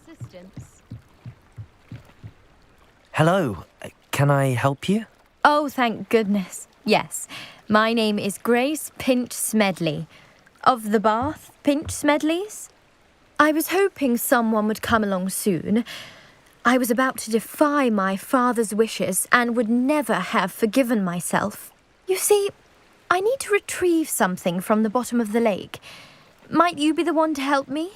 assistance. Hello, can I help you? Oh, thank goodness. Yes, my name is Grace Pinch Smedley, of the Bath Pinch Smedleys. I was hoping someone would come along soon. I was about to defy my father's wishes and would never have forgiven myself. You see, I need to retrieve something from the bottom of the lake. Might you be the one to help me?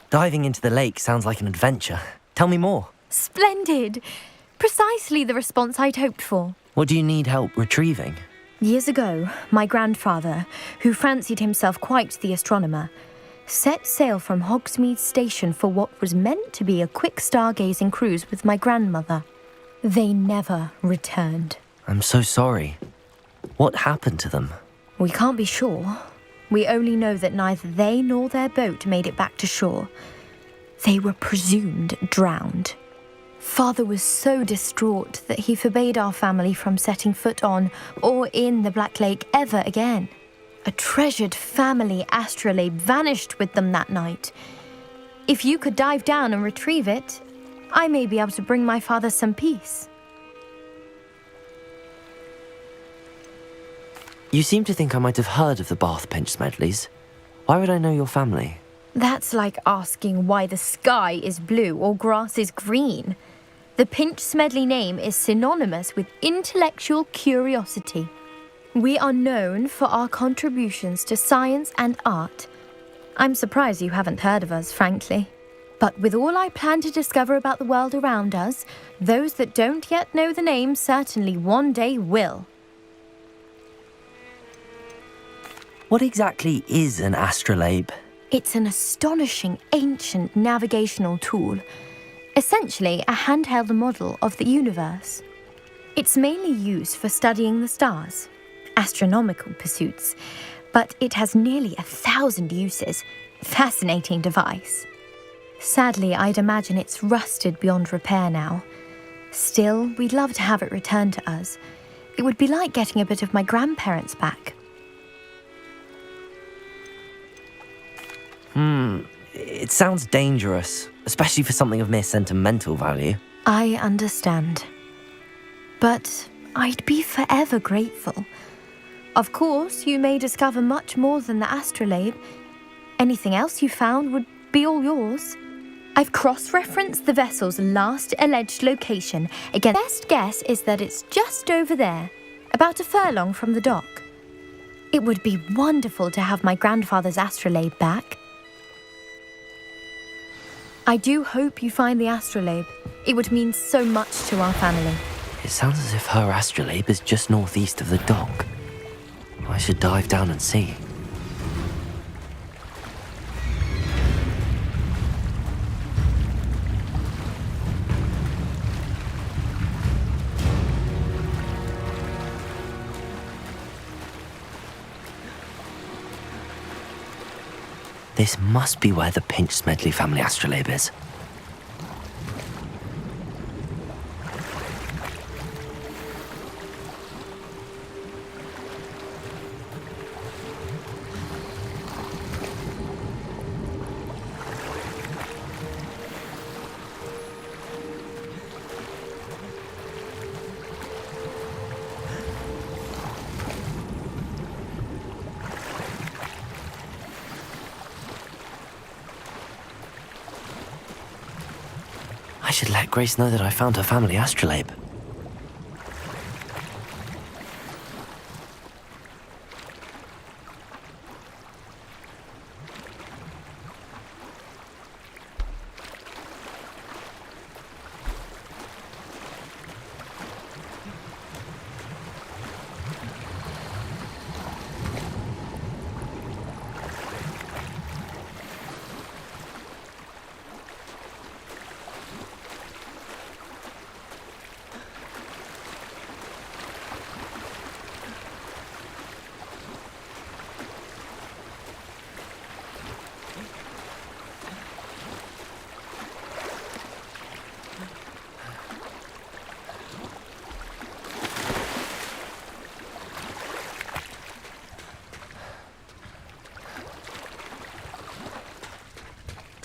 Diving into the lake sounds like an adventure. Tell me more. Splendid! Precisely the response I'd hoped for. What do you need help retrieving? Years ago, my grandfather, who fancied himself quite the astronomer, set sail from Hogsmeade Station for what was meant to be a quick stargazing cruise with my grandmother. They never returned. I'm so sorry. What happened to them? We can't be sure. We only know that neither they nor their boat made it back to shore. They were presumed drowned. Father was so distraught that he forbade our family from setting foot on or in the Black Lake ever again. A treasured family astrolabe vanished with them that night. If you could dive down and retrieve it, I may be able to bring my father some peace. You seem to think I might have heard of the Bath Pinch Smedleys. Why would I know your family? That's like asking why the sky is blue or grass is green. The Pinch Smedley name is synonymous with intellectual curiosity. We are known for our contributions to science and art. I'm surprised you haven't heard of us, frankly. But with all I plan to discover about the world around us, those that don't yet know the name certainly one day will. What exactly is an astrolabe? It's an astonishing ancient navigational tool, essentially a handheld model of the universe. It's mainly used for studying the stars, astronomical pursuits, but it has nearly 1,000 uses. Fascinating device. Sadly, I'd imagine it's rusted beyond repair now. Still, we'd love to have it returned to us. It would be like getting a bit of my grandparents back. It sounds dangerous, especially for something of mere sentimental value. I understand. But I'd be forever grateful. Of course, you may discover much more than the astrolabe. Anything else you found would be all yours. I've cross-referenced the vessel's last alleged location. Again, best guess is that it's just over there, about a furlong from the dock. It would be wonderful to have my grandfather's astrolabe back. I do hope you find the astrolabe. It would mean so much to our family. It sounds as if her astrolabe is just northeast of the dock. I should dive down and see. This must be where the Pinch Smedley family astrolabe is. I should let Grace know that I found her family astrolabe.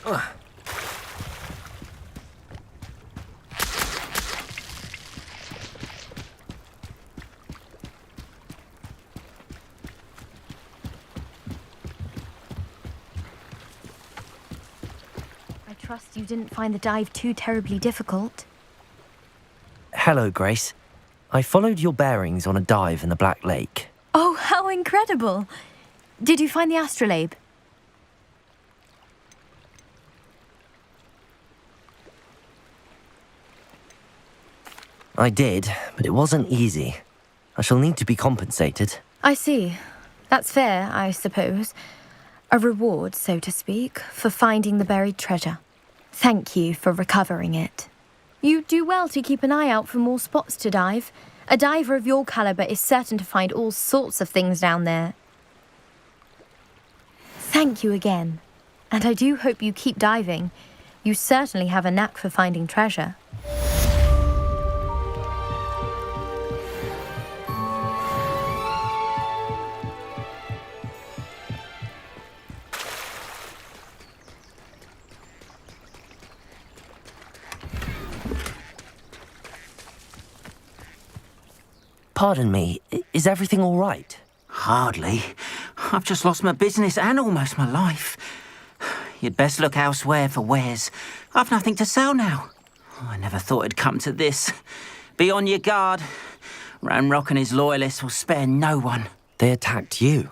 I trust you didn't find the dive too terribly difficult. Hello, Grace. I followed your bearings on a dive in the Black Lake. Oh, how incredible! Did you find the astrolabe? I did, but it wasn't easy. I shall need to be compensated. I see. That's fair, I suppose. A reward, so to speak, for finding the buried treasure. Thank you for recovering it. You do well to keep an eye out for more spots to dive. A diver of your caliber is certain to find all sorts of things down there. Thank you again. And I do hope you keep diving. You certainly have a knack for finding treasure. Pardon me, is everything all right? Hardly. I've just lost my business and almost my life. You'd best look elsewhere for wares. I've nothing to sell now. I never thought it'd come to this. Be on your guard. Ranrock and his loyalists will spare no one. They attacked you.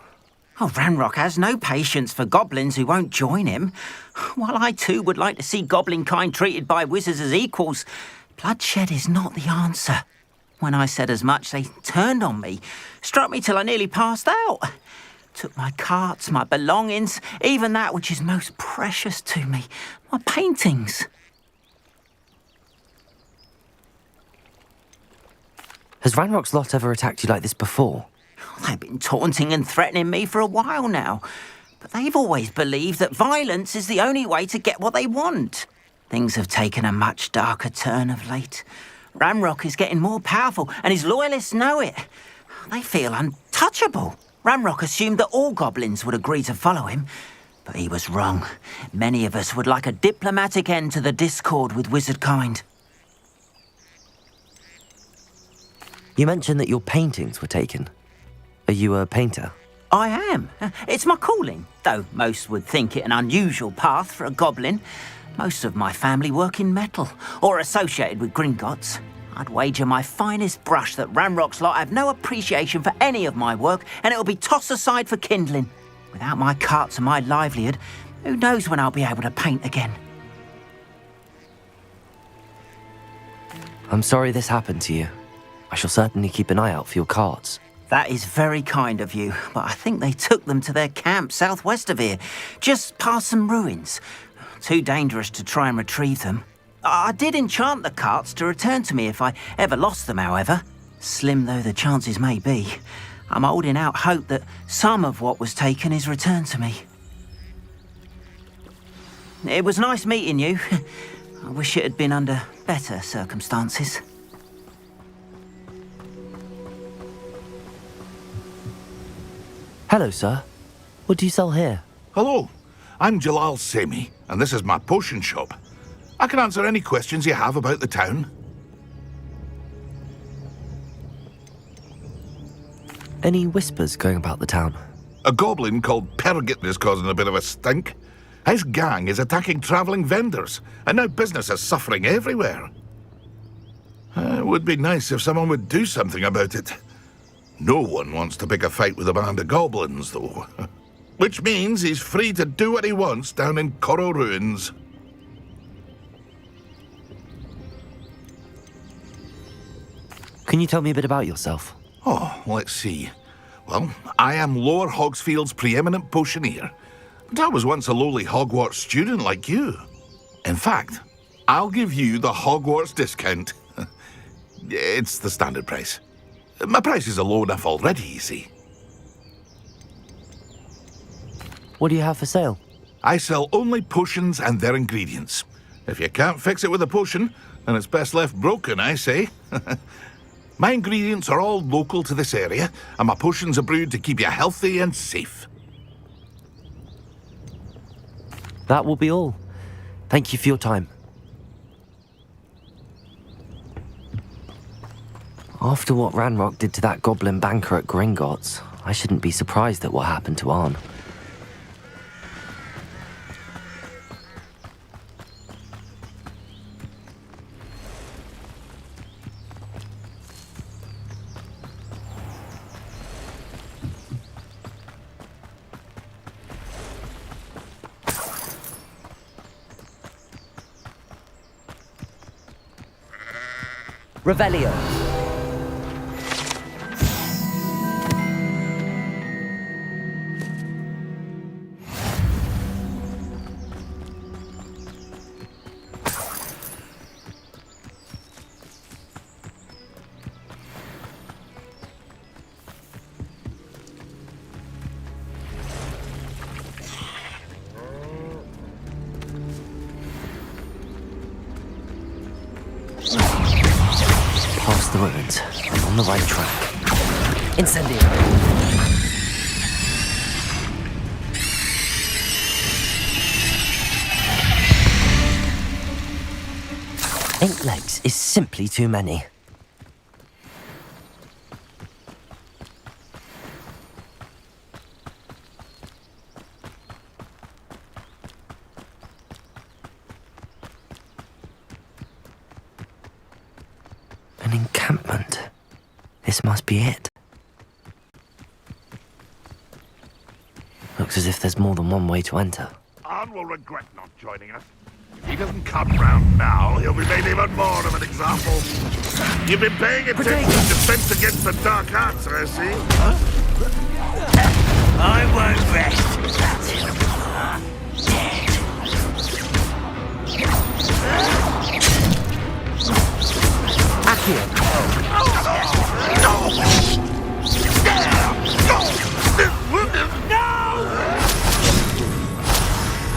Oh, Ranrock has no patience for goblins who won't join him. While I too would like to see goblin kind treated by wizards as equals, bloodshed is not the answer. When I said as much, they turned on me, struck me till I nearly passed out. Took my carts, my belongings, even that which is most precious to me, my paintings. Has Ranrock's lot ever attacked you like this before? They've been taunting and threatening me for a while now, but they've always believed that violence is the only way to get what they want. Things have taken a much darker turn of late. Ranrock is getting more powerful, and his loyalists know it. They feel untouchable. Ranrock assumed that all goblins would agree to follow him, but he was wrong. Many of us would like a diplomatic end to the discord with wizard kind. You mentioned that your paintings were taken. Are you a painter? I am. It's my calling, though most would think it an unusual path for a goblin. Most of my family work in metal, or associated with Gringotts. I'd wager my finest brush that Ranrock's lot have no appreciation for any of my work, and it'll be tossed aside for kindling. Without my carts and my livelihood, who knows when I'll be able to paint again? I'm sorry this happened to you. I shall certainly keep an eye out for your carts. That is very kind of you, but I think they took them to their camp southwest of here, just past some ruins. Too dangerous to try and retrieve them. I did enchant the carts to return to me if I ever lost them, however. Slim though the chances may be, I'm holding out hope that some of what was taken is returned to me. It was nice meeting you. I wish it had been under better circumstances. Hello, sir. What do you sell here? Hello, I'm Jalal Semi, and this is my potion shop. I can answer any questions you have about the town. Any whispers going about the town? A goblin called Pergit is causing a bit of a stink. His gang is attacking travelling vendors, and now business is suffering everywhere. It would be nice if someone would do something about it. No one wants to pick a fight with a band of goblins, though. Which means he's free to do what he wants down in Coral Ruins. Can you tell me a bit about yourself? Oh, let's see. Well, I am Lower Hogsfield's preeminent potioneer. But I was once a lowly Hogwarts student like you. In fact, I'll give you the Hogwarts discount. It's the standard price. My prices are low enough already, you see. What do you have for sale? I sell only potions and their ingredients. If you can't fix it with a potion, then it's best left broken, I say. My ingredients are all local to this area, and my potions are brewed to keep you healthy and safe. That will be all. Thank you for your time. After what Ranrock did to that goblin banker at Gringotts, I shouldn't be surprised at what happened to Arn. Revelio. Past the ruins. I'm on the right track. Incendio. Eight legs is simply too many. An encampment. This must be it. Looks as if there's more than one way to enter. Arn will regret not joining us. If he doesn't come round now, he'll be made even more of an example. You've been paying attention to Defense Against the Dark Arts, I see. I won't rest until you're dead. Accio.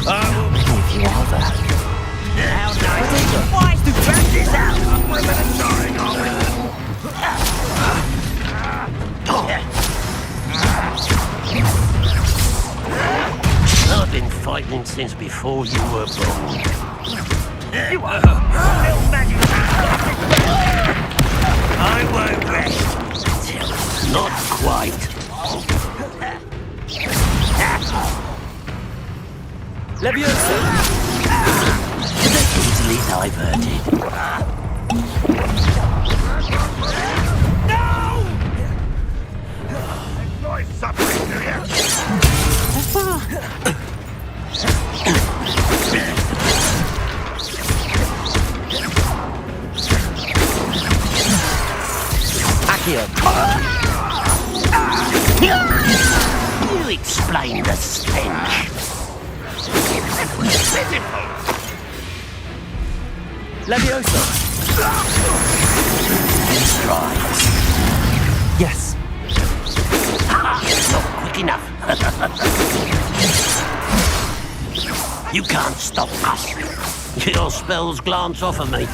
Many of you are there. How nice. Why is the practice out? We're dying, aren't we? I've been fighting since before you were born. You are little magic. I won't rest until Not quite. Leviosa. Easily diverted. Enjoy suffering, do you? Accio. You explain the stench. Leviosa. Strides. Yes. Not quick enough. You can't stop us. Your spells glance off of me.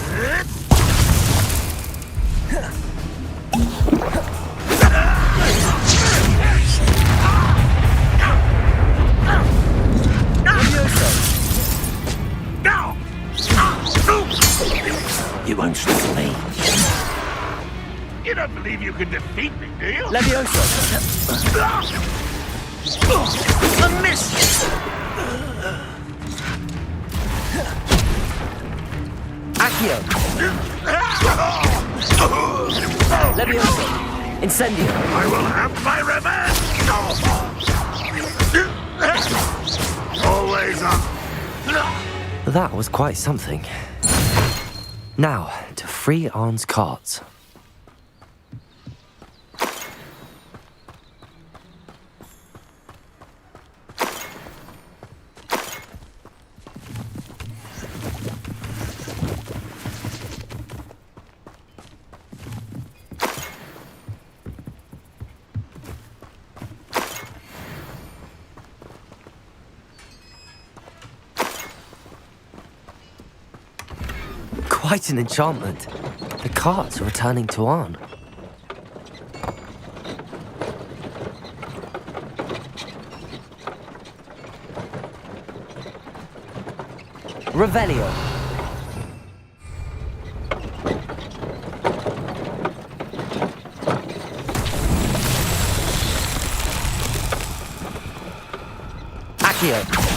You won't stop me. You don't believe you can defeat me, do you? Leviosa. A miss! Accio. Leviosa. Incendio. I will have my revenge! Always up. That was quite something. Now, to free Arn's carts. Quite an enchantment. The carts are returning to Arn. Revelio. Accio.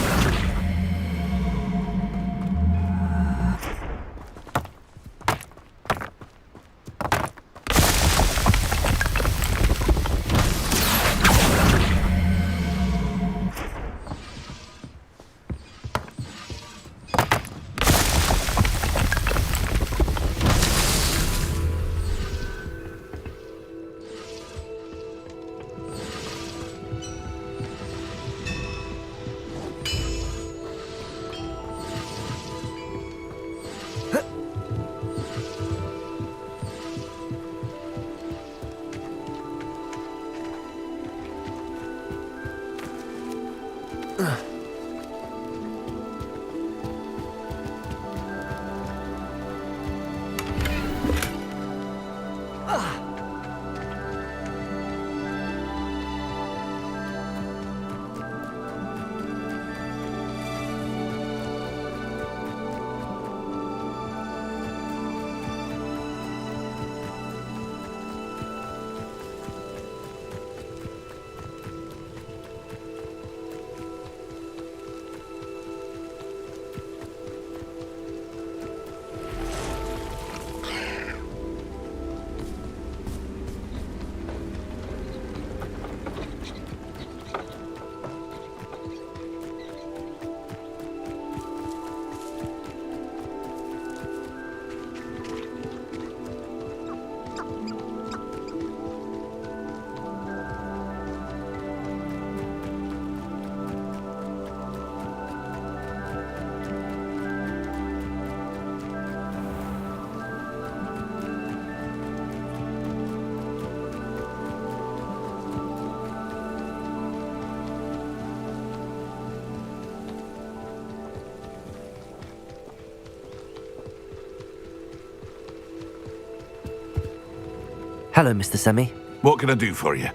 Hello, Mr. Semi. What can I do for you?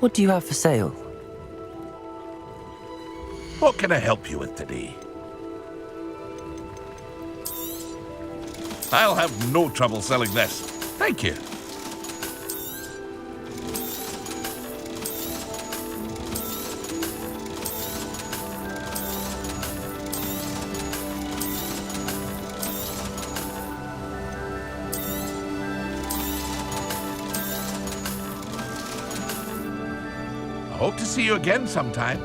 What do you have for sale? What can I help you with today? I'll have no trouble selling this. Thank you. I hope to see you again sometime.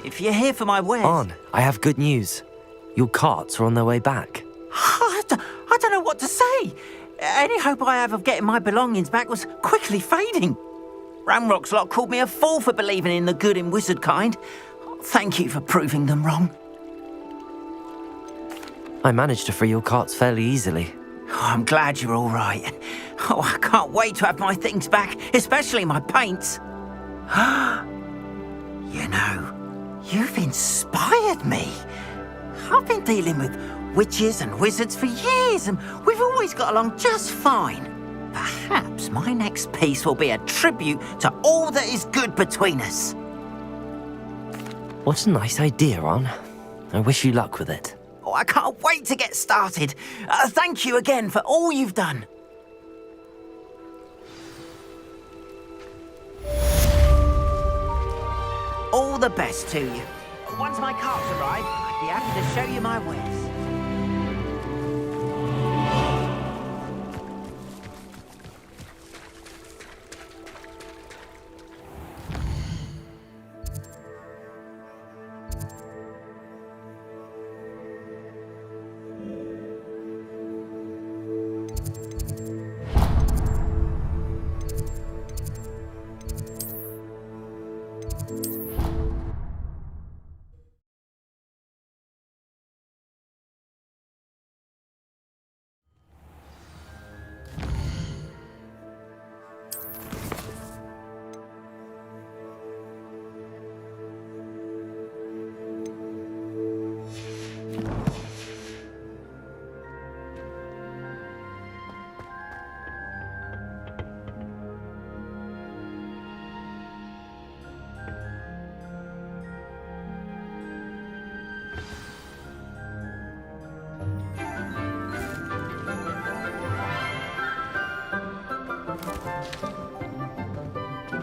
If you're here for my wares... On, I have good news. Your carts are on their way back. I don't know what to say. Any hope I have of getting my belongings back was quickly fading. Ramrock's lot called me a fool for believing in the good in wizard kind. Thank you for proving them wrong. I managed to free your carts fairly easily. Oh, I'm glad you're all right. Oh, I can't wait to have my things back, especially my paints. You know, you've inspired me. I've been dealing with witches and wizards for years, and we've always got along just fine. Perhaps my next piece will be a tribute to all that is good between us. What a nice idea, Ron. I wish you luck with it. Oh, I can't wait to get started. Thank you again for all you've done. All the best to you. Once my carts arrive, I'd be happy to show you my wares.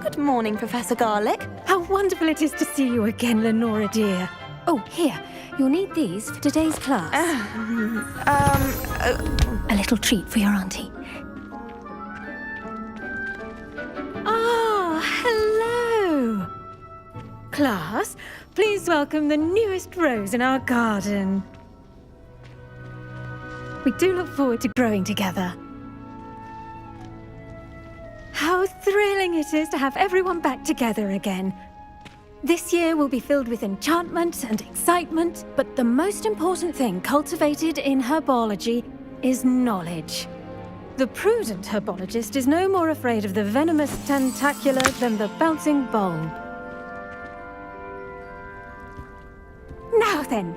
Good morning, Professor Garlic. How wonderful it is to see you again, Lenora dear. Oh, here. You'll need these for today's class. A little treat for your auntie. Ah, hello. Class, please welcome the newest rose in our garden. We do look forward to growing together. How thrilling it is to have everyone back together again. This year will be filled with enchantment and excitement, but the most important thing cultivated in herbology is knowledge. The prudent herbologist is no more afraid of the venomous tentacula than the bouncing bulb. Now then,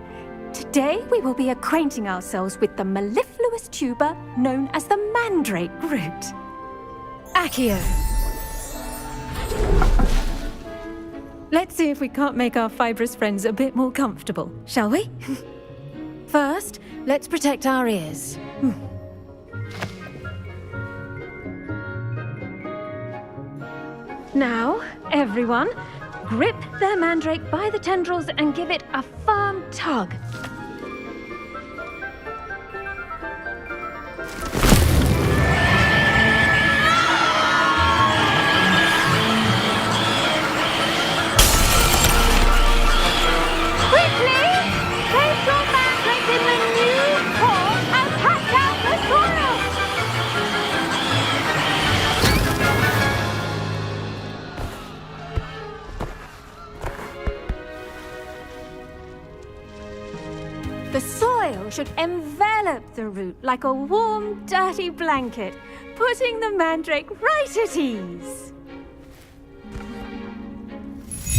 today we will be acquainting ourselves with the mellifluous tuber known as the mandrake root. Accio. Let's see if we can't make our fibrous friends a bit more comfortable, shall we? First, let's protect our ears. Now, everyone, grip their mandrake by the tendrils and give it a firm tug. The soil should envelop the root like a warm, dirty blanket, putting the mandrake right at ease.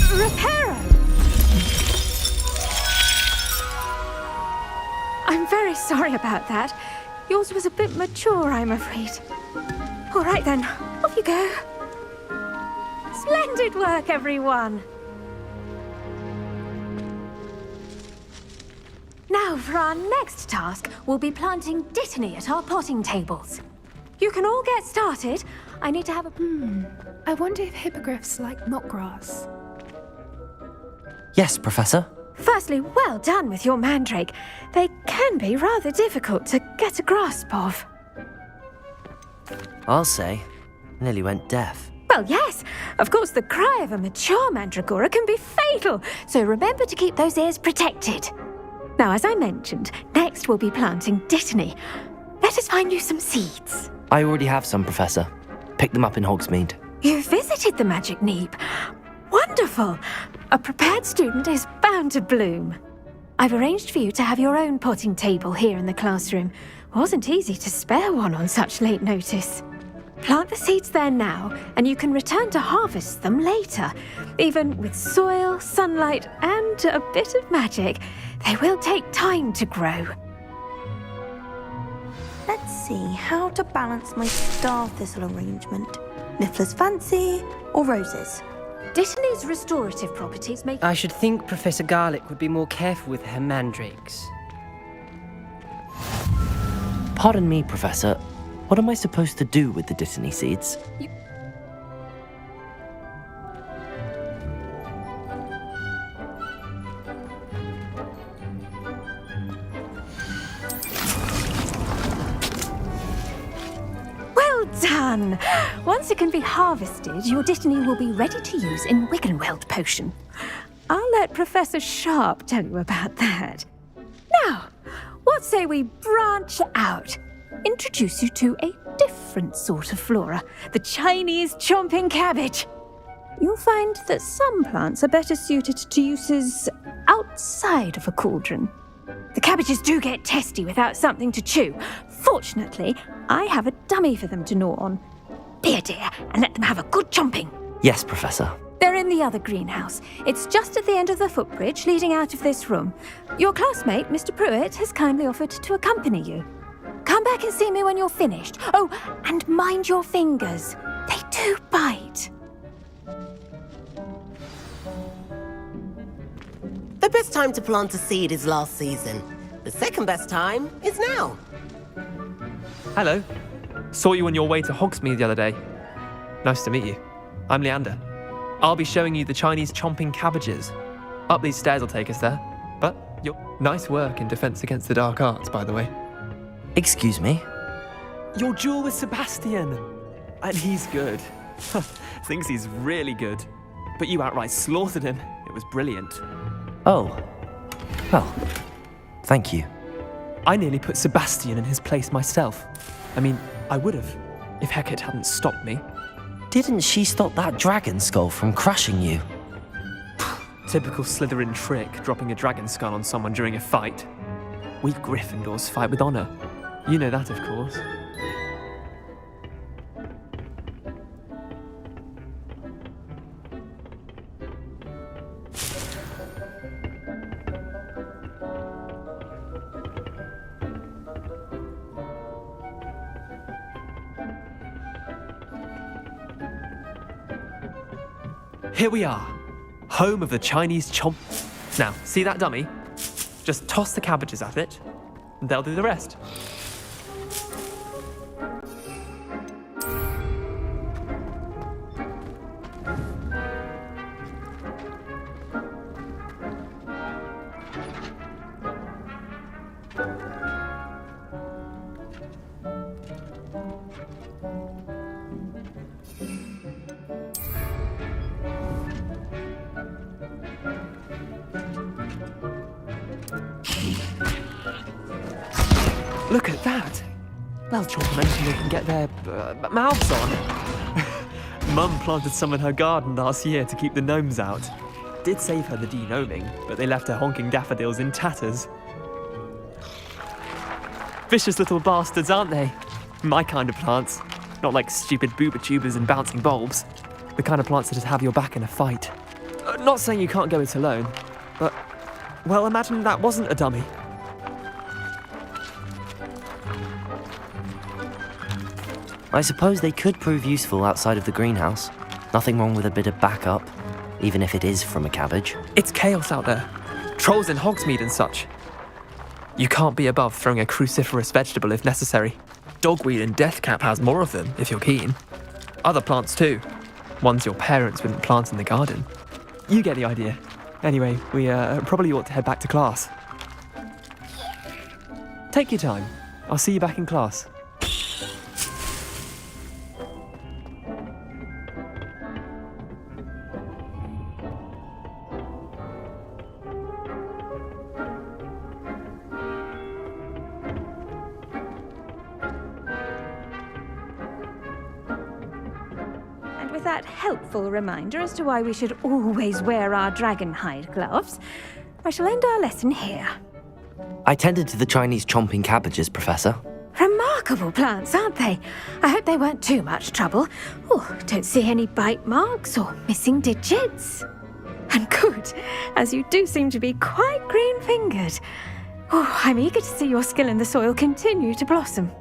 Reparo! I'm very sorry about that. Yours was a bit mature, I'm afraid. All right then, off you go. Splendid work, everyone. Now, for our next task, we'll be planting dittany at our potting tables. You can all get started. I need to have a... I wonder if hippogriffs like knotgrass. Yes, Professor. Firstly, well done with your mandrake. They can be rather difficult to get a grasp of. I'll say. Nearly went deaf. Well, yes. Of course, the cry of a mature mandragora can be fatal, so remember to keep those ears protected. Now, as I mentioned, next we'll be planting dittany. Let us find you some seeds. I already have some, Professor. Picked them up in Hogsmeade. You visited the Magic Neep. Wonderful. A prepared student is bound to bloom. I've arranged for you to have your own potting table here in the classroom. Wasn't easy to spare one on such late notice. Plant the seeds there now, and you can return to harvest them later. Even with soil, sunlight, and a bit of magic, they will take time to grow. Let's see how to balance my star thistle arrangement. Niffler's fancy or roses? Dittany's restorative properties make... I should think Professor Garlic would be more careful with her mandrakes. Pardon me, Professor. What am I supposed to do with the dittany seeds? Well done! Once it can be harvested, your dittany will be ready to use in Wiggenweld potion. I'll let Professor Sharp tell you about that. Now, what say we branch out? Introduce you to a different sort of flora, the Chinese chomping cabbage. You'll find that some plants are better suited to uses outside of a cauldron. The cabbages do get testy without something to chew. Fortunately, I have a dummy for them to gnaw on. Be a dear and let them have a good chomping. Yes, Professor. They're in the other greenhouse. It's just at the end of the footbridge leading out of this room. Your classmate, Mr. Pruitt, has kindly offered to accompany you. Come back and see me when you're finished. Oh, and mind your fingers. They do bite. The best time to plant a seed is last season. The second best time is now. Hello. Saw you on your way to Hogsmeade the other day. Nice to meet you. I'm Leander. I'll be showing you the Chinese chomping cabbages. Up these stairs will take us there. But nice work in defense against the dark arts, by the way. Excuse me? Your duel with Sebastian. And he's good. Thinks he's really good. But you outright slaughtered him. It was brilliant. Oh. Well, thank you. I nearly put Sebastian in his place myself. I mean, I would have, if Hecate hadn't stopped me. Didn't she stop that dragon skull from crushing you? Typical Slytherin trick, dropping a dragon skull on someone during a fight. We Gryffindors fight with honor. You know that, of course. Here we are, home of the Chinese chomp. Now, see that dummy? Just toss the cabbages at it, and they'll do the rest. Look at that! They'll chomp them anything they can get their mouths on. Mum planted some in her garden last year to keep the gnomes out. Did save her the de-gnoming, but they left her honking daffodils in tatters. Vicious little bastards, aren't they? My kind of plants. Not like stupid booba tubers and bouncing bulbs. The kind of plants that'd have your back in a fight. Not saying you can't go it alone, but, well, imagine that wasn't a dummy. I suppose they could prove useful outside of the greenhouse. Nothing wrong with a bit of backup, even if it is from a cabbage. It's chaos out there. Trolls in Hogsmeade and such. You can't be above throwing a cruciferous vegetable if necessary. Dogweed and deathcap has more of them, if you're keen. Other plants too. Ones your parents wouldn't plant in the garden. You get the idea. Anyway, we probably ought to head back to class. Take your time. I'll see you back in class. With that helpful reminder as to why we should always wear our dragon hide gloves, I shall end our lesson here. I tended to the Chinese chomping cabbages, Professor. Remarkable plants, aren't they? I hope they weren't too much trouble. Oh, don't see any bite marks or missing digits. And good, as you do seem to be quite green-fingered. Oh, I'm eager to see your skill in the soil continue to blossom.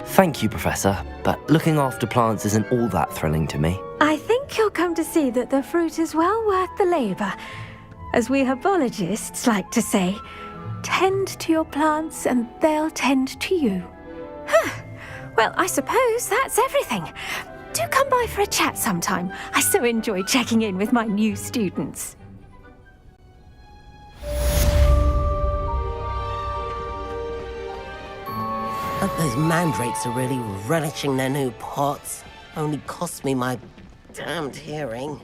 Thank you, Professor, but looking after plants isn't all that thrilling to me. I think you'll come to see that the fruit is well worth the labour. As we herbologists like to say, tend to your plants and they'll tend to you. Well, I suppose that's everything. Do come by for a chat sometime. I so enjoy checking in with my new students. But those mandrakes are really relishing their new pots. Only cost me my damned hearing.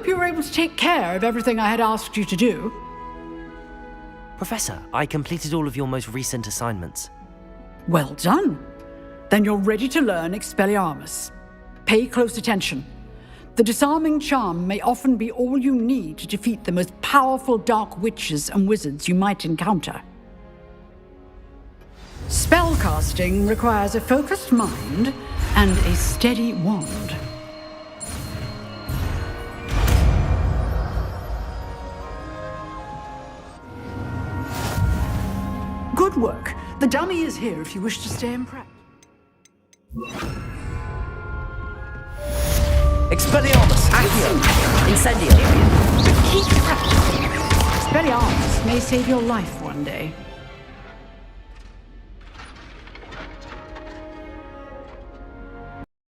you were able to take care of everything I had asked you to do. Professor, I completed all of your most recent assignments. Well done. Then you're ready to learn Expelliarmus. Pay close attention. The disarming charm may often be all you need to defeat the most powerful dark witches and wizards you might encounter. Spellcasting requires a focused mind and a steady wand. Good work. The dummy is here if you wish to stay in practice. Expelliarmus! Accio! Incendio! Keep practicing. Expelliarmus may save your life one day.